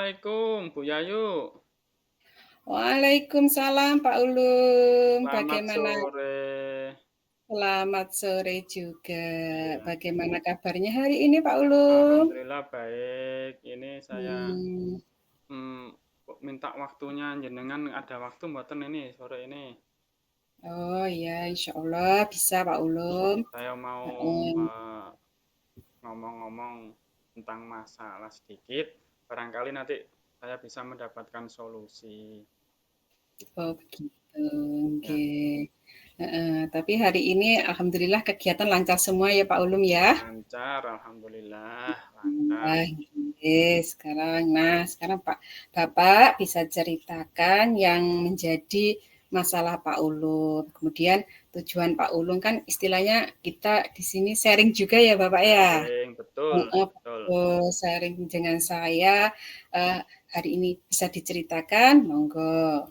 Assalamualaikum, Bu Yayu. Waalaikumsalam Pak Ulum. Selamat Bagaimana? sore. Selamat sore juga. Iya, Bagaimana kabarnya hari ini Pak Ulum? alhamdulillah baik. Ini saya Hmm, minta waktunya jenengan ada waktu mboten ini sore ini. oh ya, insya Allah bisa Pak Ulum. Saya mau Heeh. eh, ngomong-ngomong tentang masalah sedikit. Barangkali nanti saya bisa mendapatkan solusi. Oh begitu. Ya, Oke. Tapi hari ini Alhamdulillah kegiatan lancar semua ya Pak Ulum ya. lancar, alhamdulillah lancar. Ah, sekarang, sekarang Pak, Bapak bisa ceritakan yang menjadi masalah Pak Ulum. Kemudian tujuan Pak Ulum kan istilahnya kita di sini sharing juga ya Bapak ya. Sharing, betul, Heeh, betul. betul. Sharing dengan saya eh, hari ini bisa diceritakan, monggo.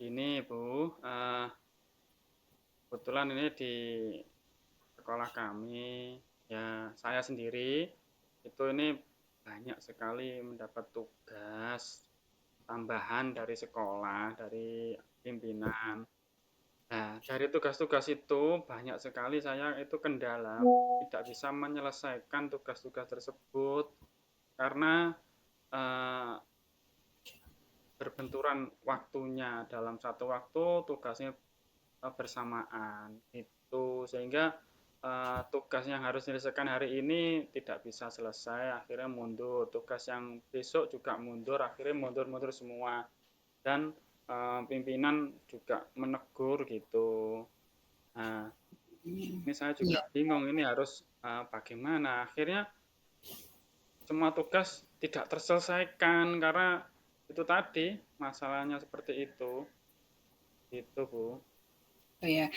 Ini Bu, kebetulan ini di sekolah kami, ya saya sendiri itu ini banyak sekali mendapat tugas tambahan dari sekolah, dari pimpinan. Nah, dari tugas-tugas itu banyak sekali saya itu kendala tidak bisa menyelesaikan tugas-tugas tersebut karena eh, berbenturan waktunya dalam satu waktu tugasnya bersamaan itu sehingga tugas yang harus diselesaikan hari ini tidak bisa selesai akhirnya mundur tugas yang besok juga mundur akhirnya mundur-mundur semua dan pimpinan juga menegur gitu. Nah, ini saya juga Iya. bingung ini harus bagaimana akhirnya semua tugas tidak terselesaikan karena itu tadi masalahnya seperti itu Bu. Oh ya,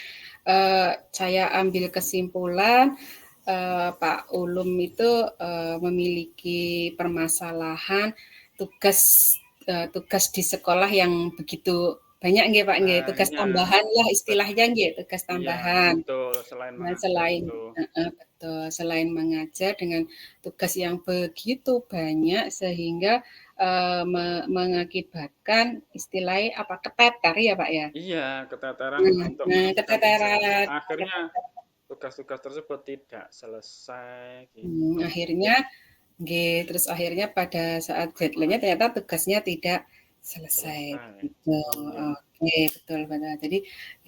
saya ambil kesimpulan Pak Ulum itu memiliki permasalahan tugas tugas di sekolah yang begitu banyak nggih Pak nggih, tugas Banyak. tambahan lah istilahnya nggih, tugas Iya, tambahan. betul. Selain Nah, mengajar itu. betul, selain mengajar dengan tugas yang begitu banyak sehingga mengakibatkan istilahnya apa keteter ya Pak ya. Iya, keteteran untuk menyelesaikan tugas. Keteteran. Akhirnya tugas-tugas tersebut tidak selesai gitu. Akhirnya terus akhirnya pada saat deadline-nya ternyata tugasnya tidak selesai Selesai. gitu. Iya. Oke, betul betul. Jadi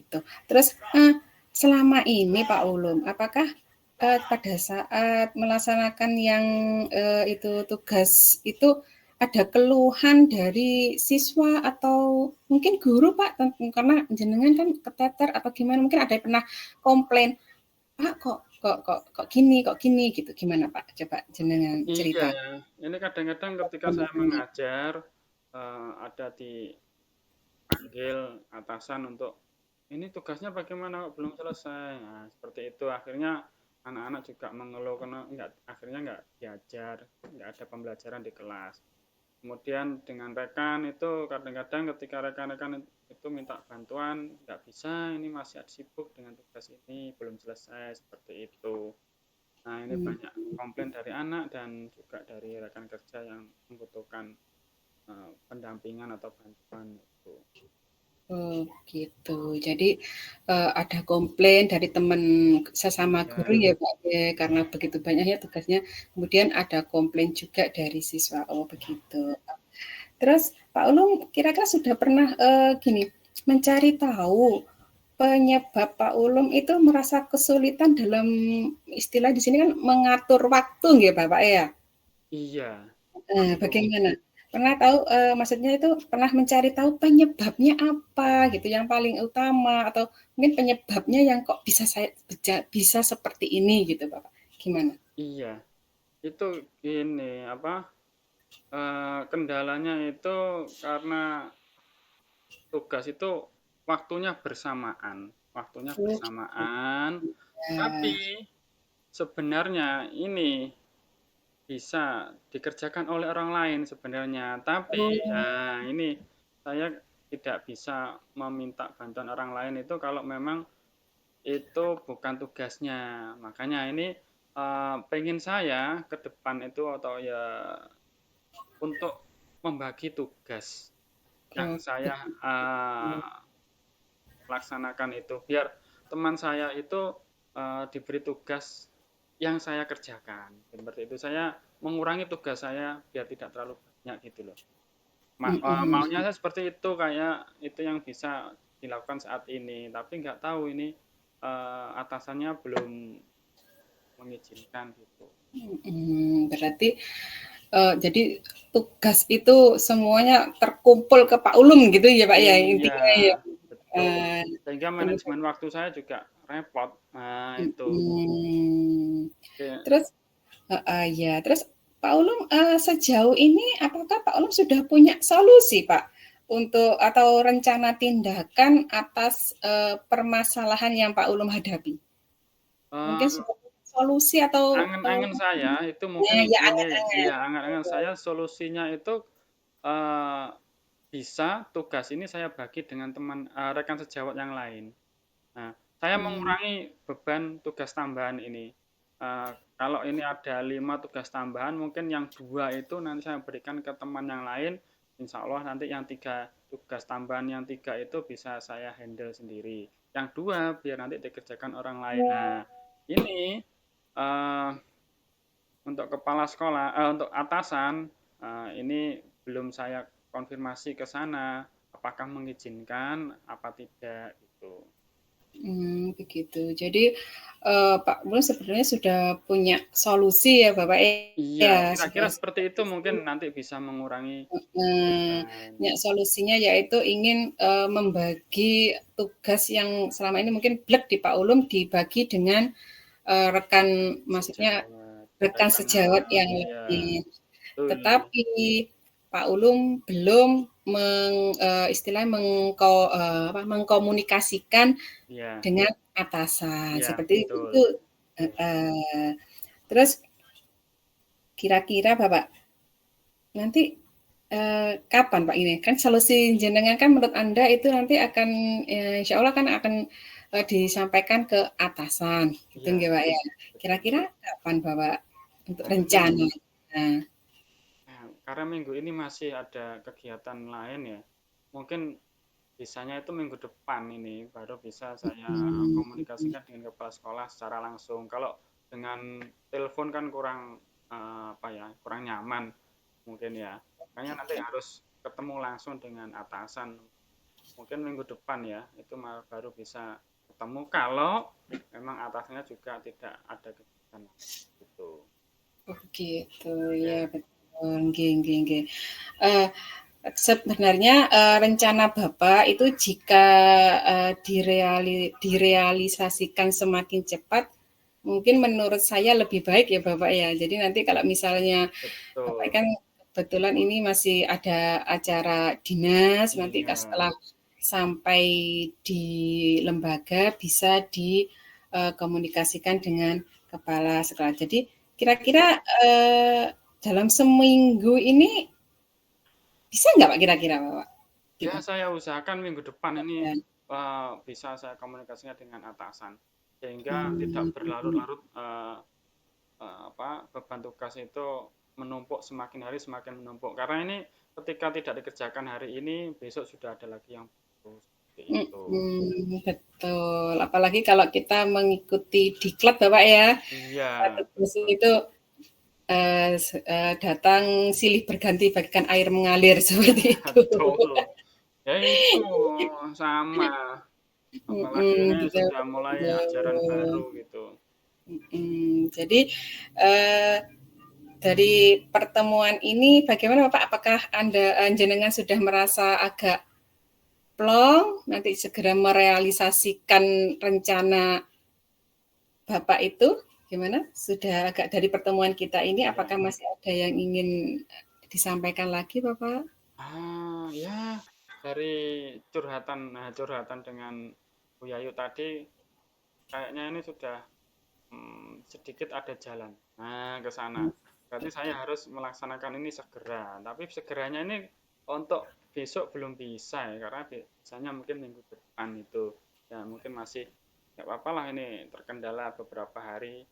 itu. Terus selama ini Pak Ulum, apakah pada saat melaksanakan yang itu tugas itu ada keluhan dari siswa atau mungkin guru Pak? Karena jenengan kan keteter atau gimana? Mungkin ada yang pernah komplain, Pak kok gini gitu. Gimana Pak? Coba jenengan Iya, cerita. ini kadang-kadang ketika saya mengajar, ada dipanggil atasan untuk ini tugasnya bagaimana kok belum selesai. Nah, seperti itu akhirnya anak-anak juga mengeluh karena akhirnya nggak diajar, nggak ada pembelajaran di kelas. Kemudian dengan rekan itu kadang-kadang ketika rekan-rekan itu minta bantuan, nggak bisa, ini masih sibuk dengan tugas ini, belum selesai, seperti itu. Nah, ini Hmm. banyak komplain dari anak dan juga dari rekan kerja yang membutuhkan pendampingan atau bantuan itu. Oh, gitu. Jadi ada komplain dari teman sesama guru Ya, ya Pak ya, karena begitu banyaknya tugasnya. Kemudian ada komplain juga dari siswa. Oh, begitu. Terus Pak Ulung kira-kira sudah pernah gini mencari tahu penyebab Pak Ulum itu merasa kesulitan dalam istilah di sini kan mengatur waktu nggih Bapak ya? iya, waktu. Bagaimana? Pernah tahu, maksudnya itu pernah mencari tahu penyebabnya apa gitu yang paling utama atau mungkin penyebabnya yang kok bisa seperti ini gitu, Bapak, gimana? Iya, itu gini apa? Kendalanya itu karena tugas itu waktunya Oh, bersamaan. ya. Tapi sebenarnya ini bisa dikerjakan oleh orang lain sebenarnya. Tapi Oh, nah ini saya tidak bisa meminta bantuan orang lain itu kalau memang itu bukan tugasnya. Makanya ini pengen saya ke depan itu atau ya untuk membagi tugas yang Oh, saya begitu. laksanakan itu, biar teman saya itu diberi tugas yang saya kerjakan. Seperti itu, saya mengurangi tugas saya biar tidak terlalu banyak gitu loh. Maunya Mhm. saya seperti itu, kayak itu yang bisa dilakukan saat ini, tapi nggak tahu ini atasannya belum mengizinkan gitu. Berarti, jadi tugas itu semuanya terkumpul ke Pak Ulum gitu ya, Pak, ya, Iya, intinya ya? betul. Eee, Sehingga kemudian manajemen waktu saya juga repot. Nah, itu. mhm, Oke. terus heeh, ya, terus Pak Ulum, sejauh ini apakah Pak Ulum sudah punya solusi, Pak, untuk atau rencana tindakan atas, permasalahan yang Pak Ulum hadapi? Mungkin Eh, sudah punya solusi atau, Angen-angen saya itu mungkin ya gini, angan-angan. iya angen-angen saya solusinya itu eh, bisa tugas ini saya bagi dengan teman rekan sejawat yang lain. Nah, saya Mmm, mengurangi beban tugas tambahan ini. Kalau ini ada 5 tugas tambahan, mungkin yang 2 itu nanti saya berikan ke teman yang lain. Insya Allah nanti yang 3 tugas tambahan yang 3 itu bisa saya handle sendiri. Yang 2 biar nanti dikerjakan orang lain. Nah, ini eh, untuk kepala sekolah, untuk atasan, ini belum saya konfirmasi ke sana, apakah mengizinkan apa tidak gitu. begitu. Jadi, Pak Mul sebenarnya sudah punya solusi ya, Bapak, Iya, ya, kira-kira sudah seperti itu mungkin nanti bisa mengurangi beban. ya solusinya yaitu ingin, membagi tugas yang selama ini mungkin blek di Pak Ulum dibagi dengan, rekan maksudnya Sejawat, rekan rekan sejawat yang iya, lain. betul. Tetapi Pak Ulum belum istilahnya mengkomunikasikan Iya, dengan atasan, iya, seperti betul. itu Betul. heeh. Terus kira-kira Bapak, nanti, kapan Pak ini? Kan solusi jenengan kan menurut Anda itu nanti akan, insya Allah kan akan, disampaikan ke atasan, gitu Iya, nggih Pak ya? betul. Kira-kira kapan Bapak untuk Nah, ini rencana? Nah, karena minggu ini masih ada kegiatan lain ya. Mungkin bisanya itu minggu depan ini baru bisa saya mhm, komunikasikan dengan kepala sekolah secara langsung. Kalau dengan telepon kan kurang apa ya, kurang nyaman mungkin ya. Makanya nanti harus ketemu langsung dengan atasan. Mungkin minggu depan ya, itu baru bisa ketemu kalau memang atasnya juga tidak ada kegiatan gitu. oh gitu, ya Ya, betul, nggih nggih nggih. Eee, Sebenarnya, rencana Bapak itu jika, direalisasikan semakin cepat, mungkin menurut saya lebih baik ya Bapak ya. Jadi nanti kalau misalnya Bapak betul. kan kebetulan ini masih ada acara dinas, nanti Iya, setelah sampai di lembaga bisa dikomunikasikan dengan kepala sekolah. Jadi kira-kira, dalam seminggu ini bisa nggak Pak kira-kira Bapak? ya Gitu. saya usahakan minggu depan ini Dan, bisa saya komunikasikan dengan atasan sehingga tidak mmm, berlarut-larut apa beban tugas itu menumpuk semakin hari semakin menumpuk karena ini ketika tidak dikerjakan hari ini besok sudah ada lagi yang baru seperti itu. betul. Apalagi kalau kita mengikuti diklat Bapak ya, Iya, terus betul. itu, datang silih berganti bagaikan air mengalir seperti itu. Betul. Ya itu sama. Apalagi ini Betul sudah mulai ajaran betul. baru gitu. Jadi, eee, dari pertemuan ini bagaimana Bapak? Apakah Anda jenengan sudah merasa agak plong, nanti segera merealisasikan rencana Bapak itu? Gimana? Sudah agak dari pertemuan kita ini, apakah Ya. masih ada yang ingin disampaikan lagi, Bapak? Ya dari curhatan dengan Bu Yayu tadi kayaknya ini sudah sedikit ada jalan. Nah, ke sana. Berarti saya harus melaksanakan ini segera. Tapi segeranya ini untuk besok belum bisa ya, karena biasanya mungkin minggu depan itu. Ya, mungkin masih nggak apa-apa lah ini terkendala beberapa hari.